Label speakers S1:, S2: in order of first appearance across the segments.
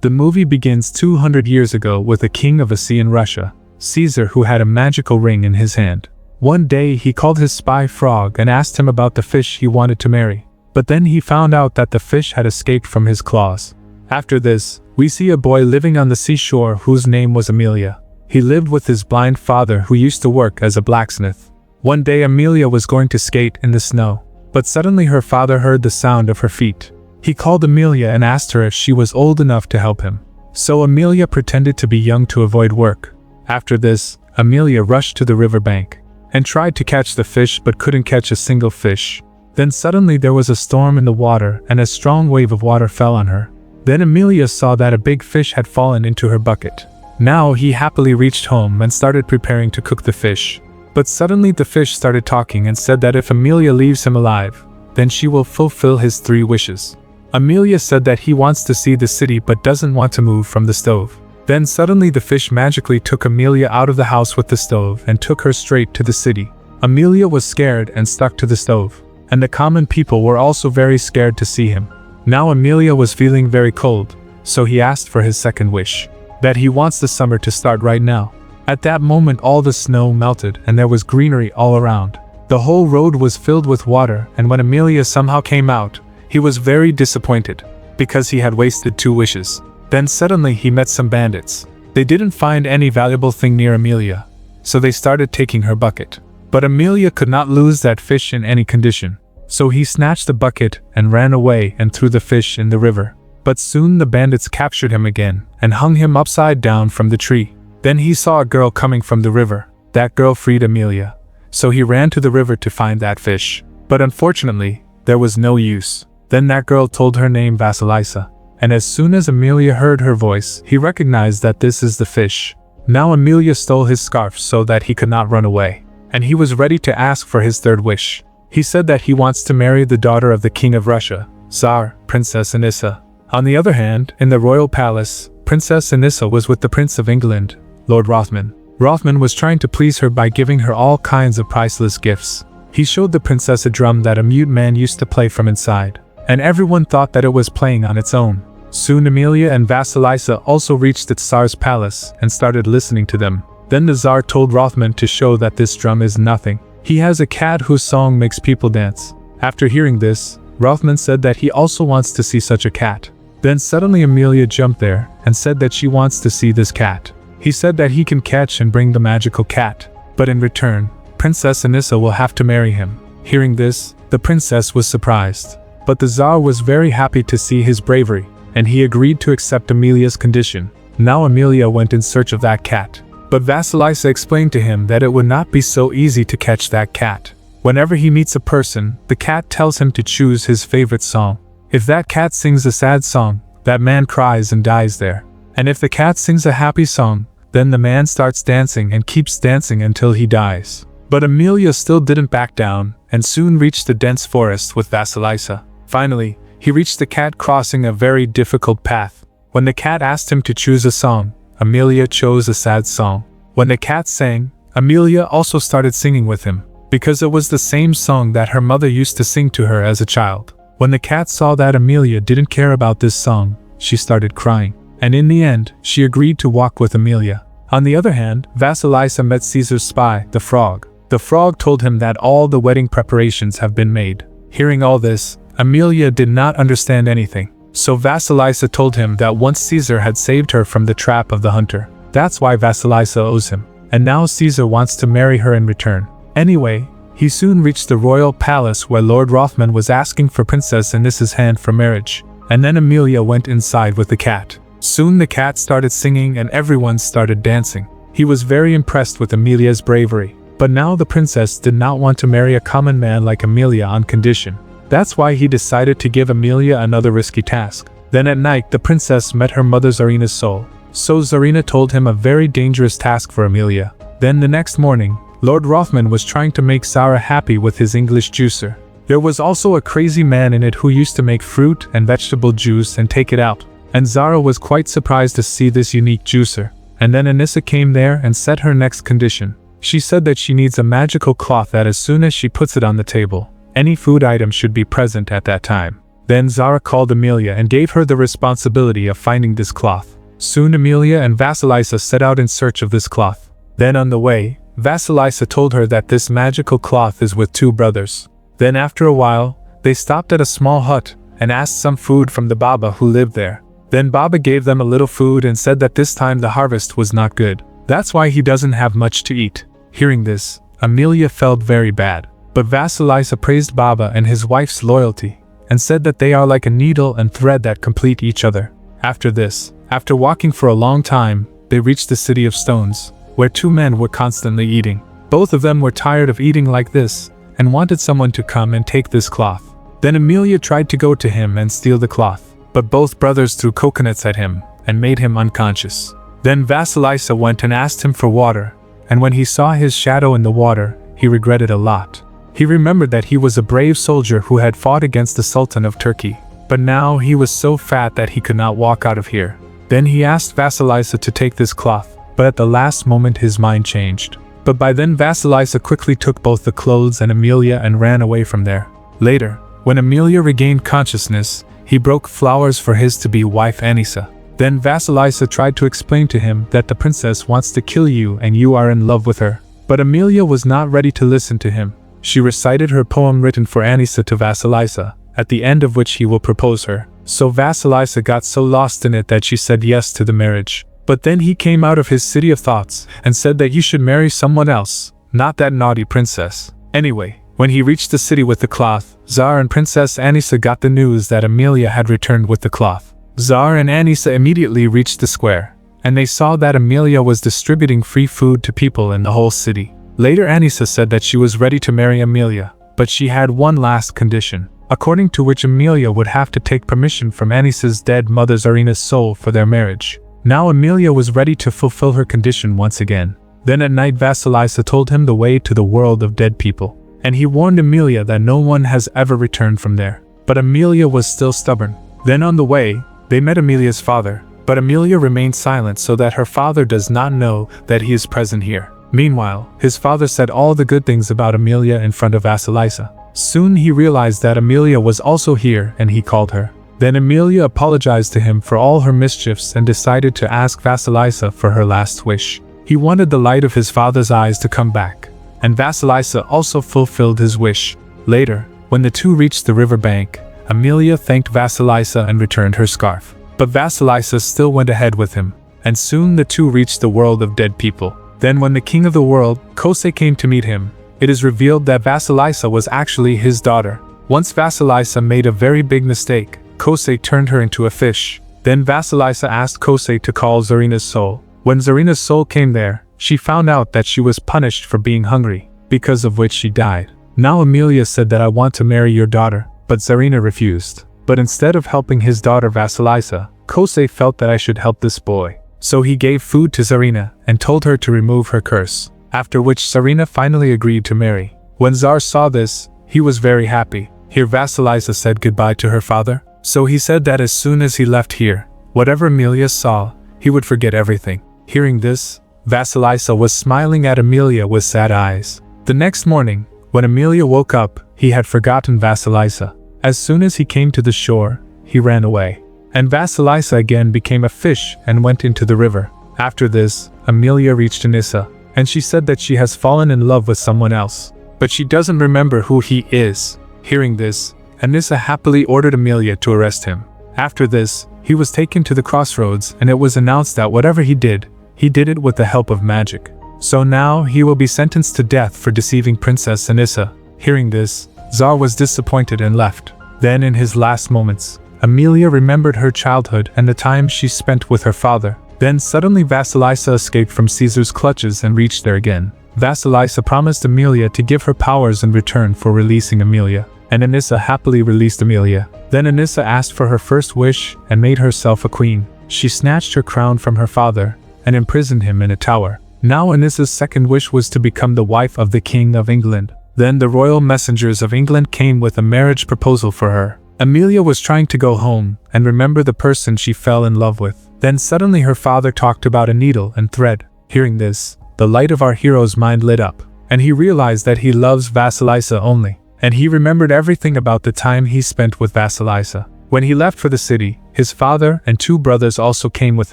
S1: The movie begins 200 years ago with a king of a sea in Russia, Caesar, who had a magical ring in his hand. One day he called his spy frog and asked him about the fish he wanted to marry. But then he found out that the fish had escaped from his claws. After this, we see a boy living on the seashore whose name was Amelia. He lived with his blind father who used to work as a blacksmith. One day Amelia was going to skate in the snow, but suddenly her father heard the sound of her feet. He called Amelia and asked her if she was old enough to help him. So Amelia pretended to be young to avoid work. After this, Amelia rushed to the riverbank and tried to catch the fish but couldn't catch a single fish. Then suddenly there was a storm in the water and a strong wave of water fell on her. Then Amelia saw that a big fish had fallen into her bucket. Now he happily reached home and started preparing to cook the fish. But suddenly the fish started talking and said that if Amelia leaves him alive, then she will fulfill his 3 wishes. Amelia said that he wants to see the city but doesn't want to move from the stove. Then suddenly the fish magically took Amelia out of the house with the stove and took her straight to the city. Amelia was scared and stuck to the stove, and the common people were also very scared to see him. Now Amelia was feeling very cold, so he asked for his second wish, that he wants the summer to start right now. At that moment all the snow melted and there was greenery all around. The whole road was filled with water, and when Amelia somehow came out, he was very disappointed, because he had wasted 2 wishes. Then suddenly he met some bandits. They didn't find any valuable thing near Amelia, so they started taking her bucket. But Amelia could not lose that fish in any condition. So he snatched the bucket and ran away and threw the fish in the river. But soon the bandits captured him again and hung him upside down from the tree. Then he saw a girl coming from the river. That girl freed Amelia. So he ran to the river to find that fish. But unfortunately, there was no use. Then that girl told her name Vasilisa. And as soon as Amelia heard her voice, he recognized that this is the fish. Now Amelia stole his scarf so that he could not run away. And he was ready to ask for his 3rd wish. He said that he wants to marry the daughter of the king of Russia, Tsar, Princess Anissa. On the other hand, in the royal palace, Princess Anissa was with the Prince of England, Lord Rothman. Rothman was trying to please her by giving her all kinds of priceless gifts. He showed the princess a drum that a mute man used to play from inside, and everyone thought that it was playing on its own. Soon Amelia and Vasilisa also reached the Tsar's palace and started listening to them. Then the Tsar told Rothman to show that this drum is nothing. He has a cat whose song makes people dance. After hearing this, Rothman said that he also wants to see such a cat. Then suddenly Amelia jumped there and said that she wants to see this cat. He said that he can catch and bring the magical cat, but in return, Princess Anissa will have to marry him. Hearing this, the princess was surprised. But the Tsar was very happy to see his bravery, and he agreed to accept Amelia's condition. Now Amelia went in search of that cat. But Vasilisa explained to him that it would not be so easy to catch that cat. Whenever he meets a person, the cat tells him to choose his favorite song. If that cat sings a sad song, that man cries and dies there. And if the cat sings a happy song, then the man starts dancing and keeps dancing until he dies. But Amelia still didn't back down, and soon reached the dense forest with Vasilisa. Finally, he reached the cat crossing a very difficult path. When the cat asked him to choose a song, Amelia chose a sad song. When the cat sang, Amelia also started singing with him, because it was the same song that her mother used to sing to her as a child. When the cat saw that Amelia didn't care about this song, she started crying. And in the end, she agreed to walk with Amelia. On the other hand, Vasilisa met Caesar's spy, the frog. The frog told him that all the wedding preparations have been made. Hearing all this, Amelia did not understand anything. So Vasilisa told him that once Caesar had saved her from the trap of the hunter. That's why Vasilisa owes him. And now Caesar wants to marry her in return. Anyway, he soon reached the royal palace where Lord Rothman was asking for Princess Anissa's hand for marriage. And then Amelia went inside with the cat. Soon the cat started singing and everyone started dancing. He was very impressed with Amelia's bravery. But now the princess did not want to marry a common man like Amelia on condition. That's why he decided to give Amelia another risky task. Then at night the princess met her mother Tsarina's soul. So Tsarina told him a very dangerous task for Amelia. Then the next morning, Lord Rothman was trying to make Zara happy with his English juicer. There was also a crazy man in it who used to make fruit and vegetable juice and take it out. And Zara was quite surprised to see this unique juicer. And then Anissa came there and set her next condition. She said that she needs a magical cloth that as soon as she puts it on the table, any food item should be present at that time. Then Zara called Amelia and gave her the responsibility of finding this cloth. Soon Amelia and Vasilisa set out in search of this cloth. Then on the way, Vasilisa told her that this magical cloth is with two brothers. Then after a while, they stopped at a small hut and asked some food from the Baba who lived there. Then Baba gave them a little food and said that this time the harvest was not good. That's why he doesn't have much to eat. Hearing this, Amelia felt very bad. But Vasilisa praised Baba and his wife's loyalty, and said that they are like a needle and thread that complete each other. After this, after walking for a long time, they reached the city of stones, where two men were constantly eating. Both of them were tired of eating like this, and wanted someone to come and take this cloth. Then Amelia tried to go to him and steal the cloth, but both brothers threw coconuts at him, and made him unconscious. Then Vasilisa went and asked him for water, and when he saw his shadow in the water, he regretted a lot. He remembered that he was a brave soldier who had fought against the Sultan of Turkey, but now he was so fat that he could not walk out of here. Then he asked Vasilisa to take this cloth, but at the last moment his mind changed. But by then Vasilisa quickly took both the clothes and Amelia and ran away from there. Later, when Amelia regained consciousness, he broke flowers for his to-be wife Anissa. Then Vasilisa tried to explain to him that the princess wants to kill you and you are in love with her. But Amelia was not ready to listen to him. She recited her poem written for Anissa to Vasilisa, at the end of which he will propose her. So Vasilisa got so lost in it that she said yes to the marriage. But then he came out of his city of thoughts and said that you should marry someone else, not that naughty princess. Anyway, when he reached the city with the cloth, Tsar and Princess Anissa got the news that Amelia had returned with the cloth. Tsar and Anissa immediately reached the square, and they saw that Amelia was distributing free food to people in the whole city. Later Anissa said that she was ready to marry Amelia, but she had one last condition, according to which Amelia would have to take permission from Anissa's dead mother Zarina's soul for their marriage. Now Amelia was ready to fulfill her condition once again. Then at night Vasilisa told him the way to the world of dead people, and he warned Amelia that no one has ever returned from there. But Amelia was still stubborn. Then on the way, they met Amelia's father, but Amelia remained silent so that her father does not know that he is present here. Meanwhile, his father said all the good things about Amelia in front of Vasilisa. Soon he realized that Amelia was also here and he called her. Then Amelia apologized to him for all her mischiefs and decided to ask Vasilisa for her last wish. He wanted the light of his father's eyes to come back, and Vasilisa also fulfilled his wish. Later, when the two reached the river bank, Amelia thanked Vasilisa and returned her scarf. But Vasilisa still went ahead with him, and soon the two reached the world of dead people. Then when the king of the world, Kosei, came to meet him, it is revealed that Vasilisa was actually his daughter. Once Vasilisa made a very big mistake. Kosei turned her into a fish. Then Vasilisa asked Kosei to call Zarina's soul. When Zarina's soul came there, she found out that she was punished for being hungry, because of which she died. Now Amelia said that I want to marry your daughter, but Zarina refused. But instead of helping his daughter Vasilisa, Kosei felt that I should help this boy. So he gave food to Zarina and told her to remove her curse, after which Zarina finally agreed to marry. When Tsar saw this, he was very happy. Here Vasilisa said goodbye to her father. So he said that as soon as he left here, whatever Amelia saw, he would forget everything. Hearing this, Vasilisa was smiling at Amelia with sad eyes. The next morning, when Amelia woke up, he had forgotten Vasilisa. As soon as he came to the shore, he ran away. And Vasilisa again became a fish and went into the river. After this, Amelia reached Anissa, and she said that she has fallen in love with someone else, but she doesn't remember who he is. Hearing this, Anissa happily ordered Amelia to arrest him. After this, he was taken to the crossroads and it was announced that whatever he did it with the help of magic. So now he will be sentenced to death for deceiving Princess Anissa. Hearing this, Tsar was disappointed and left. Then in his last moments, Amelia remembered her childhood and the time she spent with her father. Then suddenly Vasilisa escaped from Caesar's clutches and reached there again. Vasilisa promised Amelia to give her powers in return for releasing Amelia. And Anissa happily released Amelia. Then Anissa asked for her first wish and made herself a queen. She snatched her crown from her father and imprisoned him in a tower. Now Anissa's second wish was to become the wife of the King of England. Then the royal messengers of England came with a marriage proposal for her. Amelia was trying to go home and remember the person she fell in love with. Then suddenly her father talked about a needle and thread. Hearing this, the light of our hero's mind lit up, and he realized that he loves Vasilisa only. and he remembered everything about the time he spent with Vasilisa. When he left for the city, his father and 2 brothers also came with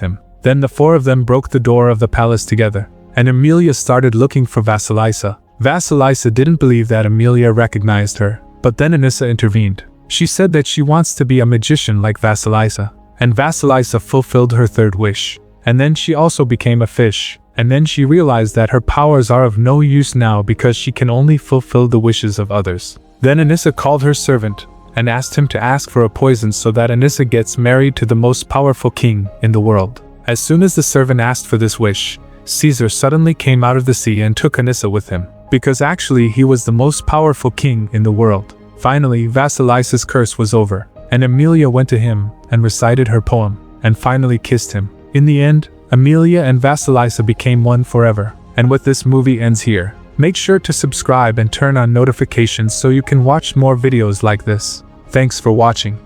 S1: him. Then the 4 of them broke the door of the palace together, and Emilia started looking for Vasilisa. Vasilisa didn't believe that Emilia recognized her, but then Anissa intervened. She said that she wants to be a magician like Vasilisa, and Vasilisa fulfilled her 3rd wish. And then she also became a fish, and then she realized that her powers are of no use now because she can only fulfill the wishes of others. Then Anissa called her servant and asked him to ask for a poison so that Anissa gets married to the most powerful king in the world. As soon as the servant asked for this wish, Caesar suddenly came out of the sea and took Anissa with him, because actually he was the most powerful king in the world. Finally, Vasilisa's curse was over, and Emilia went to him and recited her poem, and finally kissed him. In the end, Emilia and Vasilisa became one forever. And with this movie ends here. Make sure to subscribe and turn on notifications so you can watch more videos like this. Thanks for watching.